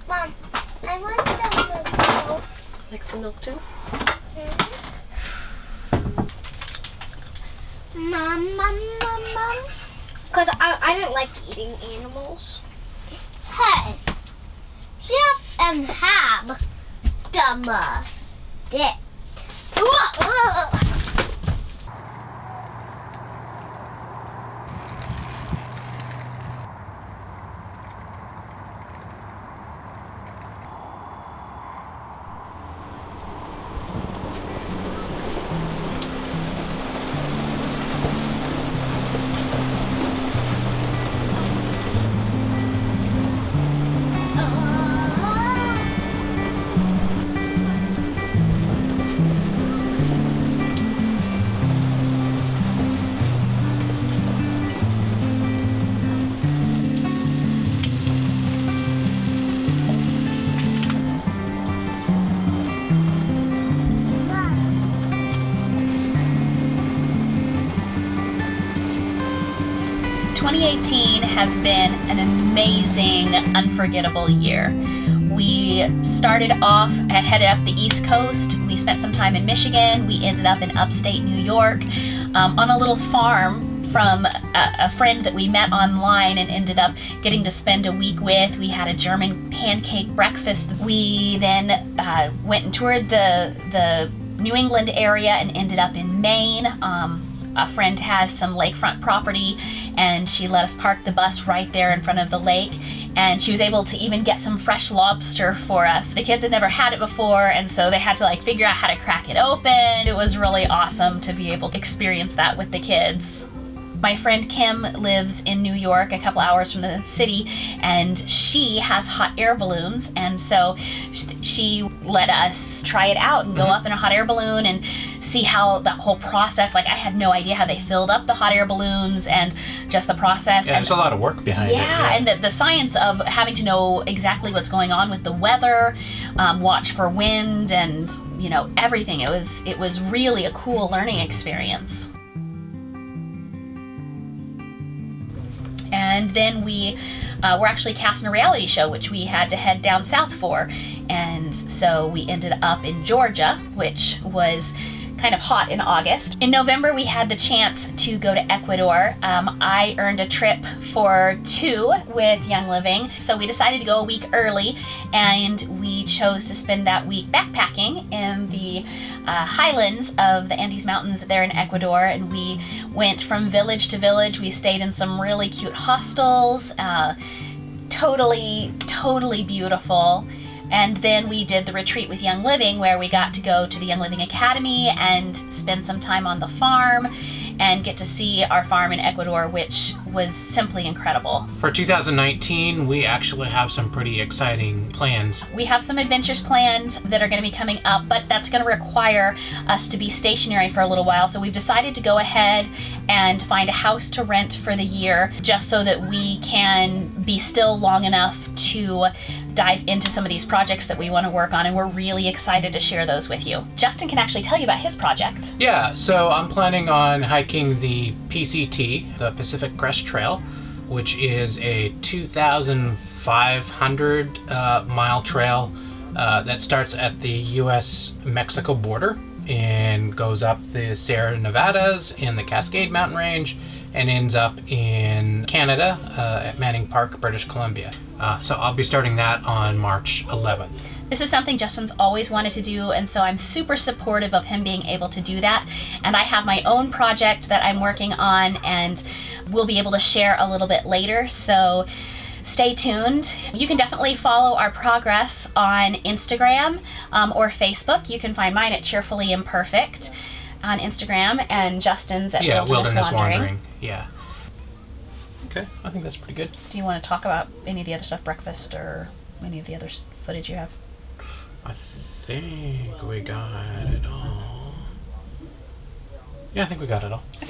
Mom, I want some milk. Like some milk too? Mom. Because I don't like eating animals. Hey, shut and have some it. Has been an amazing, unforgettable year. We started off, headed up the East Coast. We spent some time in Michigan. We ended up in upstate New York on a little farm from a friend that we met online and ended up getting to spend a week with. We had a German pancake breakfast. We then went and toured the New England area and ended up in Maine. A friend has some lakefront property and she let us park the bus right there in front of the lake, and she was able to even get some fresh lobster for us. The kids had never had it before, and so they had to figure out how to crack it open. It was really awesome to be able to experience that with the kids. My friend Kim lives in New York, a couple hours from the city, and she has hot air balloons, and so she let us try it out and go up in a hot air balloon and see how that whole process, I had no idea how they filled up the hot air balloons and just the process. Yeah, there's a lot of work behind it. Yeah, and the science of having to know exactly what's going on with the weather, watch for wind, and everything. It was really a cool learning experience. And then we were actually cast in a reality show, which we had to head down south for. And so we ended up in Georgia, which was kind of hot in August. In November, we had the chance to go to Ecuador. I earned a trip for 2 with Young Living, so we decided to go a week early, and we chose to spend that week backpacking in the highlands of the Andes Mountains there in Ecuador, and we went from village to village. We stayed in some really cute hostels, totally beautiful. And then we did the retreat with Young Living, where we got to go to the Young Living Academy and spend some time on the farm and get to see our farm in Ecuador, which was simply incredible. For 2019, we actually have some pretty exciting plans. We have some adventures planned that are going to be coming up, but that's going to require us to be stationary for a little while. So we've decided to go ahead and find a house to rent for the year, just so that we can be still long enough to dive into some of these projects that we want to work on, and we're really excited to share those with you. Justin can actually tell you about his project. Yeah, so I'm planning on hiking the PCT, the Pacific Crest Trail, which is a 2,500 mile trail that starts at the US-Mexico border and goes up the Sierra Nevadas in the Cascade Mountain Range and ends up in Canada at Manning Park, British Columbia. So I'll be starting that on March 11th. This is something Justin's always wanted to do, and so I'm super supportive of him being able to do that. And I have my own project that I'm working on, and we'll be able to share a little bit later, so stay tuned. You can definitely follow our progress on Instagram or Facebook. You can find mine at Cheerfully Imperfect on Instagram, and Justin's at Wilderness Wandering. Yeah. Okay, I think that's pretty good. Do you want to talk about any of the other stuff, breakfast or any of the other footage you have? I think we got it all. Yeah, I think we got it all. Okay.